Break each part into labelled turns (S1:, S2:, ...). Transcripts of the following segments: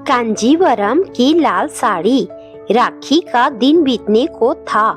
S1: कांजीवरम की लाल साड़ी। राखी का दिन बीतने को था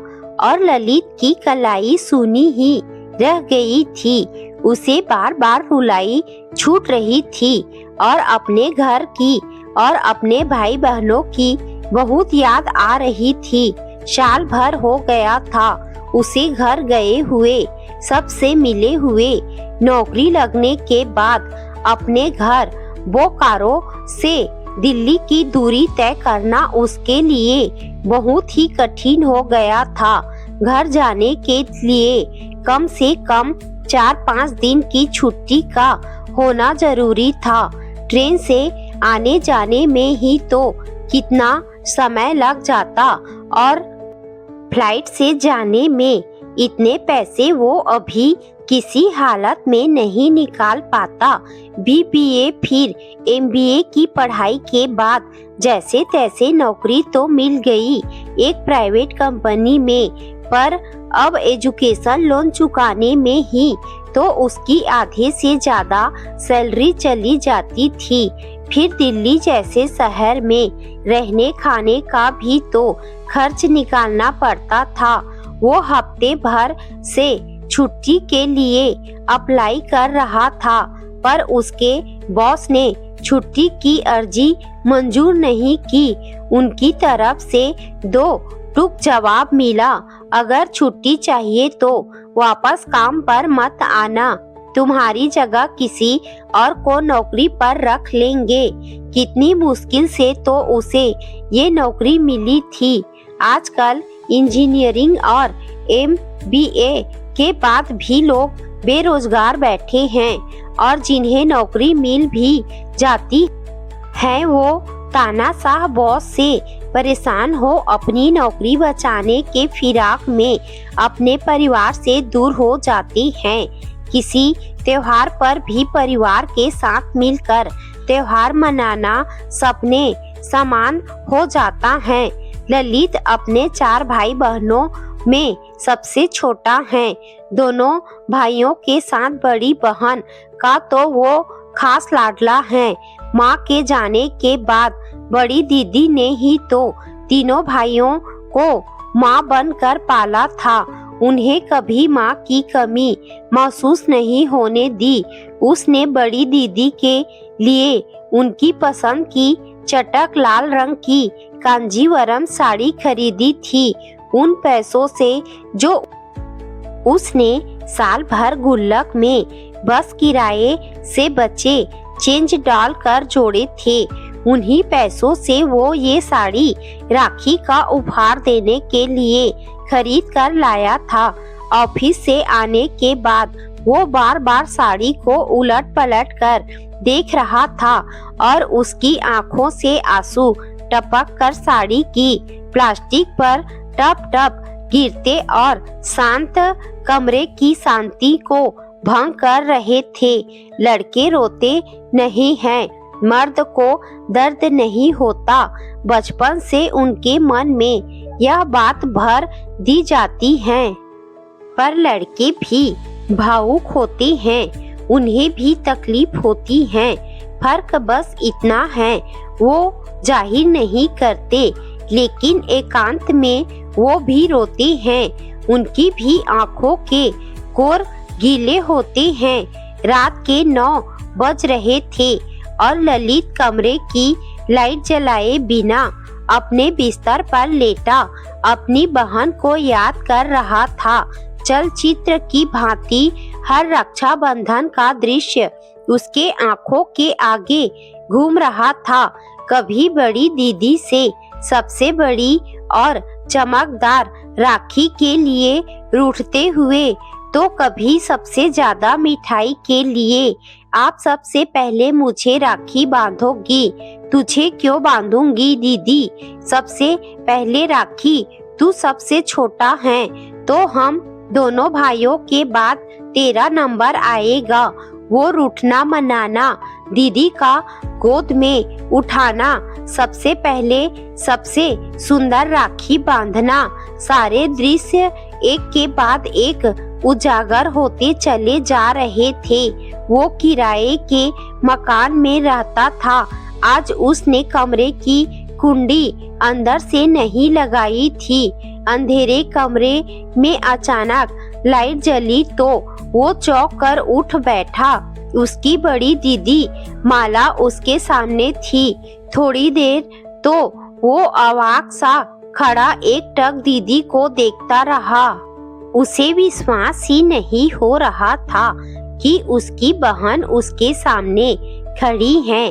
S1: और ललित की कलाई सुनी ही रह गई थी। उसे बार बार रुलाई छूट रही थी और अपने घर की और अपने भाई बहनों की बहुत याद आ रही थी। साल भर हो गया था उसे घर गए हुए, सबसे मिले हुए। नौकरी लगने के बाद अपने घर बोकारो से दिल्ली की दूरी तय करना उसके लिए बहुत ही कठिन हो गया था। घर जाने के लिए कम से कम 4-5 दिन की छुट्टी का होना जरूरी था। ट्रेन से आने जाने में ही तो कितना समय लग जाता और फ्लाइट से जाने में इतने पैसे वो अभी किसी हालत में नहीं निकाल पाता। बीबीए फिर एमबीए की पढ़ाई के बाद जैसे तैसे नौकरी तो मिल गई एक प्राइवेट कंपनी में, पर अब एजुकेशन लोन चुकाने में ही तो उसकी आधे से ज्यादा सैलरी चली जाती थी। फिर दिल्ली जैसे शहर में रहने खाने का भी तो खर्च निकालना पड़ता था। वो हफ्ते भर से छुट्टी के लिए अप्लाई कर रहा था, पर उसके बॉस ने छुट्टी की अर्जी मंजूर नहीं की। उनकी तरफ से 2 टूक जवाब मिला, अगर छुट्टी चाहिए तो वापस काम पर मत आना, तुम्हारी जगह किसी और को नौकरी पर रख लेंगे। कितनी मुश्किल से तो उसे ये नौकरी मिली थी। आजकल इंजीनियरिंग और एमबीए के बाद भी लोग बेरोजगार बैठे हैं और जिन्हें नौकरी मिल भी जाती है वो तानाशाह बॉस से परेशान हो अपनी नौकरी बचाने के फिराक में अपने परिवार से दूर हो जाते हैं। किसी त्योहार पर भी परिवार के साथ मिलकर त्योहार मनाना सपने समान हो जाता है। ललित अपने 4 भाई बहनों में सबसे छोटा है। दोनों भाइयों के साथ बड़ी बहन का तो वो खास लाडला है। माँ के जाने के बाद बड़ी दीदी ने ही तो तीनों भाइयों को माँ बनकर पाला था। उन्हें कभी माँ की कमी महसूस नहीं होने दी। उसने बड़ी दीदी के लिए उनकी पसंद की चटक लाल रंग की कांजीवरम साड़ी खरीदी थी। उन पैसों से जो उसने साल भर गुल्लक में बस किराए से बचे चेंज डाल कर जोड़े थे, उन्हीं पैसों से वो ये साड़ी राखी का उपहार देने के लिए खरीद कर लाया था। ऑफिस से आने के बाद वो बार बार साड़ी को उलट पलट कर देख रहा था और उसकी आंखों से आंसू टपक कर साड़ी की प्लास्टिक पर टप टप गिरते और शांत कमरे की शांति को भंग कर रहे थे। लड़के रोते नहीं हैं, मर्द को दर्द नहीं होता। बचपन से उनके मन में यह बात भर दी जाती है, पर लड़के भी भावुक होते हैं, उन्हें भी तकलीफ होती है। फर्क बस इतना है वो जाहिर नहीं करते, लेकिन एकांत में वो भी रोते हैं। उनकी भी आंखों के कोर गीले होते हैं। रात के 9 बज रहे थे और ललित कमरे की लाइट जलाए बिना अपने बिस्तर पर लेटा अपनी बहन को याद कर रहा था। चलचित्र की भांति हर रक्षाबंधन का दृश्य उसके आंखों के आगे घूम रहा था। कभी बड़ी दीदी से सबसे बड़ी और चमकदार राखी के लिए रूठते हुए, तो कभी सबसे ज्यादा मिठाई के लिए। आप सबसे पहले मुझे राखी बांधोगी, तुझे क्यों बांधूंगी दीदी, सबसे पहले राखी, तू सबसे छोटा है तो हम दोनों भाइयों के बाद तेरा नंबर आएगा। वो रूठना मनाना, दीदी का गोद में उठाना, सबसे पहले सबसे सुंदर राखी बांधना, सारे दृश्य एक के बाद एक उजागर होते चले जा रहे थे। वो किराए के मकान में रहता था। आज उसने कमरे की कुंडी अंदर से नहीं लगाई थी। अंधेरे कमरे में अचानक लाइट जली तो वो चौंक कर उठ बैठा। उसकी बड़ी दीदी माला उसके सामने थी। थोड़ी देर तो वो अवाक सा खड़ा एकटक दीदी को देखता रहा। उसे विश्वास ही नहीं हो रहा था कि उसकी बहन उसके सामने खड़ी है।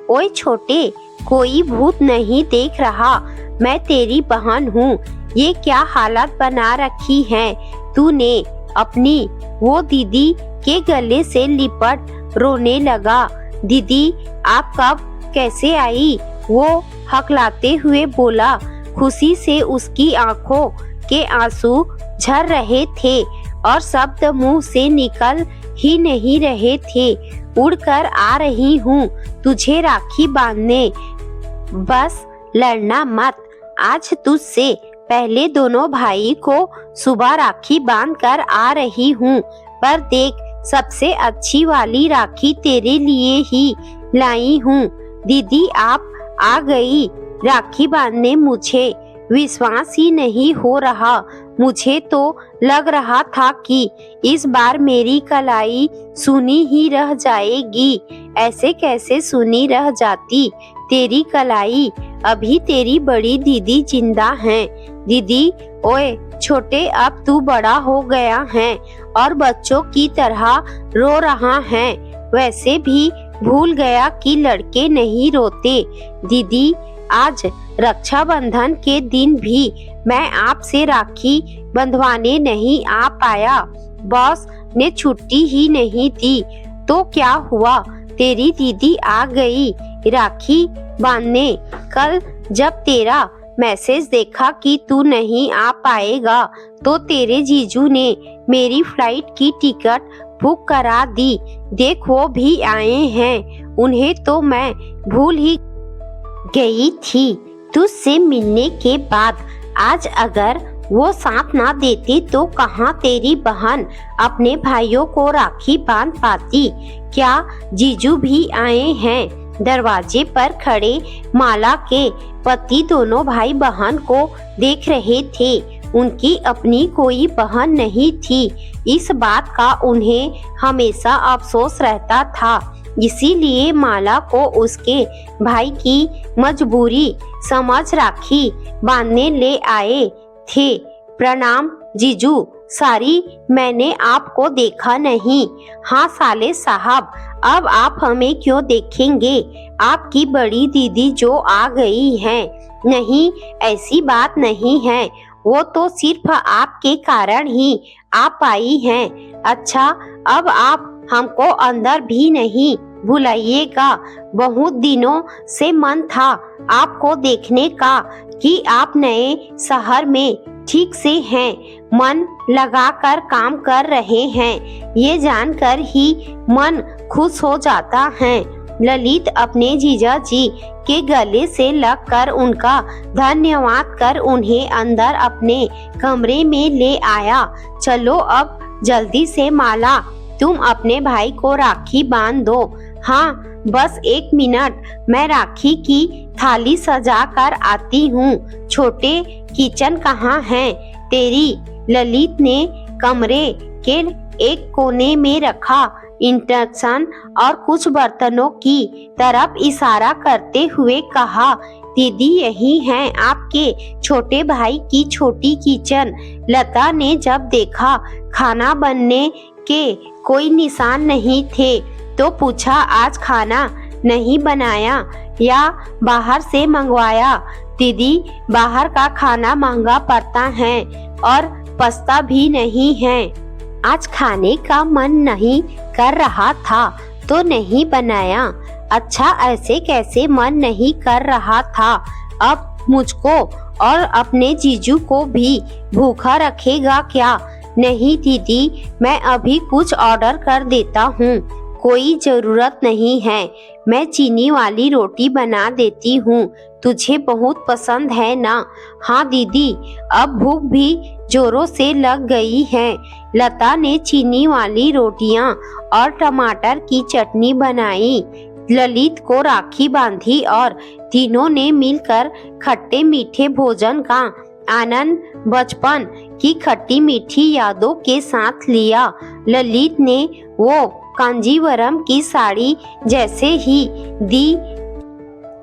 S1: ओए छोटे, कोई भूत नहीं देख रहा, मैं तेरी बहन हूँ। ये क्या हालत बना रखी है तूने अपनी? वो दीदी के गले से लिपट रोने लगा। दीदी, आप कब कैसे आई? वो हकलाते हुए बोला। खुशी से उसकी आंखों के आंसू झर रहे थे और शब्द मुंह से निकल ही नहीं रहे थे। उड़कर आ रही हूँ तुझे राखी बांधने, बस लड़ना मत। आज तुझसे पहले दोनों भाई को सुबह राखी बांध कर आ रही हूँ, पर देख, सबसे अच्छी वाली राखी तेरे लिए ही लाई हूँ। दीदी, आप आ गई राखी बांधने। मुझे विश्वास ही नहीं हो रहा। मुझे तो लग रहा था कि इस बार मेरी कलाई सुनी ही रह जाएगी। ऐसे कैसे सुनी रह जाती तेरी कलाई? अभी तेरी बड़ी दीदी जिंदा हैं। दीदी, ओए छोटे, अब तू बड़ा हो गया है और बच्चों की तरह रो रहा है। वैसे भी भूल गया कि लड़के नहीं रोते। दीदी, आज रक्षाबंधन के दिन भी मैं आपसे राखी बंधवाने नहीं आ पाया। बॉस ने छुट्टी ही नहीं दी तो क्या हुआ, तेरी दीदी आ गई राखी बांधने। कल जब तेरा मैसेज देखा कि तू नहीं आ पाएगा तो तेरे जीजू ने मेरी फ्लाइट की टिकट बुक करा दी। देख, वो भी आए हैं। उन्हें तो मैं भूल ही गई थी। तुझसे मिलने के बाद आज अगर वो साथ ना देती तो कहाँ तेरी बहन अपने भाइयों को राखी बांध पाती। क्या जीजू भी आए हैं? दरवाजे पर खड़े माला के पति दोनों भाई बहन को देख रहे थे। उनकी अपनी कोई बहन नहीं थी। इस बात का उन्हें हमेशा अफसोस रहता था। इसीलिए माला को उसके भाई की मजबूरी समझ राखी बांधने ले आए थे। प्रणाम जीजू, सारी मैंने आपको देखा नहीं। हाँ साले साहब, अब आप हमें क्यों देखेंगे? आपकी बड़ी दीदी जो आ गई हैं। नहीं, ऐसी बात नहीं है, वो तो सिर्फ आपके कारण ही आ पाई हैं। अच्छा, अब आप हमको अंदर भी नहीं बुलाइएगा। बहुत दिनों से मन था आपको देखने का कि आप नए शहर में ठीक से हैं, मन लगाकर काम कर रहे हैं। ये जानकर ही मन खुश हो जाता है। ललित अपने जीजा जी के गले से लगकर उनका धन्यवाद कर उन्हें अंदर अपने कमरे में ले आया। चलो अब जल्दी से माला, तुम अपने भाई को राखी बांध दो। हाँ, बस 1 मिनट, मैं राखी की थाली सजा कर आती हूँ। छोटे, किचन कहाँ है तेरी? ललित ने कमरे के एक कोने में रखा इंडक्शन और कुछ बर्तनों की तरफ इशारा करते हुए कहा। दीदी, यही है आपके छोटे भाई की छोटी किचन। लता ने जब देखा खाना बनने के कोई निशान नहीं थे तो पूछा, आज खाना नहीं बनाया या बाहर से मंगवाया? दीदी, बाहर का खाना महंगा पड़ता है और पछता भी नहीं है। आज खाने का मन नहीं कर रहा था तो नहीं बनाया। अच्छा, ऐसे कैसे मन नहीं कर रहा था? अब मुझको और अपने जीजू को भी भूखा रखेगा क्या? नहीं दीदी, मैं अभी कुछ ऑर्डर कर देता हूँ। कोई जरूरत नहीं है, मैं चीनी वाली रोटी बना देती हूँ। तुझे बहुत पसंद है ना? हाँ दीदी, अब भूख भी जोरों से लग गई है। लता ने चीनी वाली रोटियां और टमाटर की चटनी बनाई। ललित को राखी बांधी और तीनों ने मिलकर खट्टे मीठे भोजन का आनंद बचपन की खट्टी मीठी यादों के साथ लिया। ललित ने वो कांजीवरम की साड़ी जैसे ही दी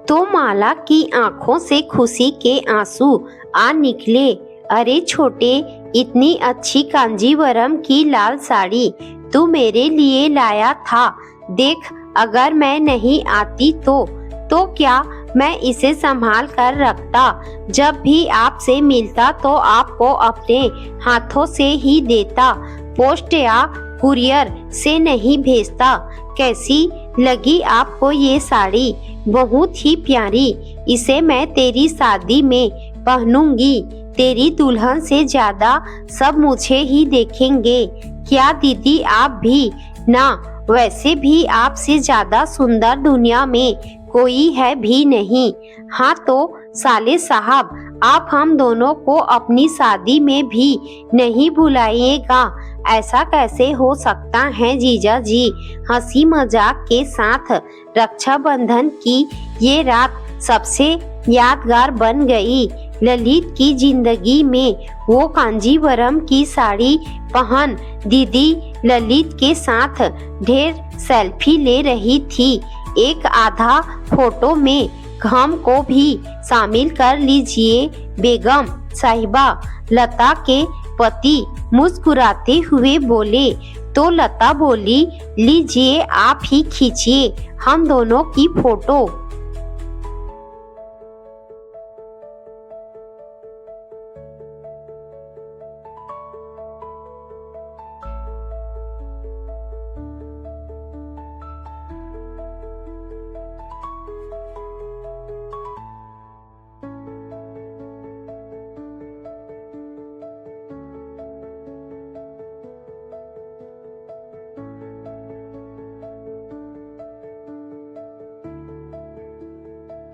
S1: तो माला की आंखों से खुशी के आंसू आ निकले। अरे छोटे, इतनी अच्छी कांजीवरम की लाल साड़ी तू मेरे लिए लाया था। देख, अगर मैं नहीं आती तो क्या मैं इसे संभाल कर रखता। जब भी आपसे मिलता तो आपको अपने हाथों से ही देता, पोस्ट या कुरियर से नहीं भेजता। कैसी लगी आपको ये साड़ी? बहुत ही प्यारी। इसे मैं तेरी शादी में पहनूंगी। तेरी दुल्हन से ज्यादा सब मुझे ही देखेंगे। क्या दीदी, आप भी ना? वैसे भी आपसे ज्यादा सुंदर दुनिया में कोई है भी नहीं। हाँ तो साले साहब, आप हम दोनों को अपनी शादी में भी नहीं बुलाइएगा। ऐसा कैसे हो सकता है जीजा जी? हंसी मजाक के साथ रक्षाबंधन की ये रात सबसे यादगार बन गई। ललित की जिंदगी में वो कांजीवरम की साड़ी पहन दीदी ललित के साथ ढेर सेल्फी ले रही थी। एक आधा फोटो में हम को भी शामिल कर लीजिए बेगम साहिबा। लता के पति मुस्कुराते हुए बोले तो लता बोली, लीजिए आप ही खींचिए हम दोनों की फोटो।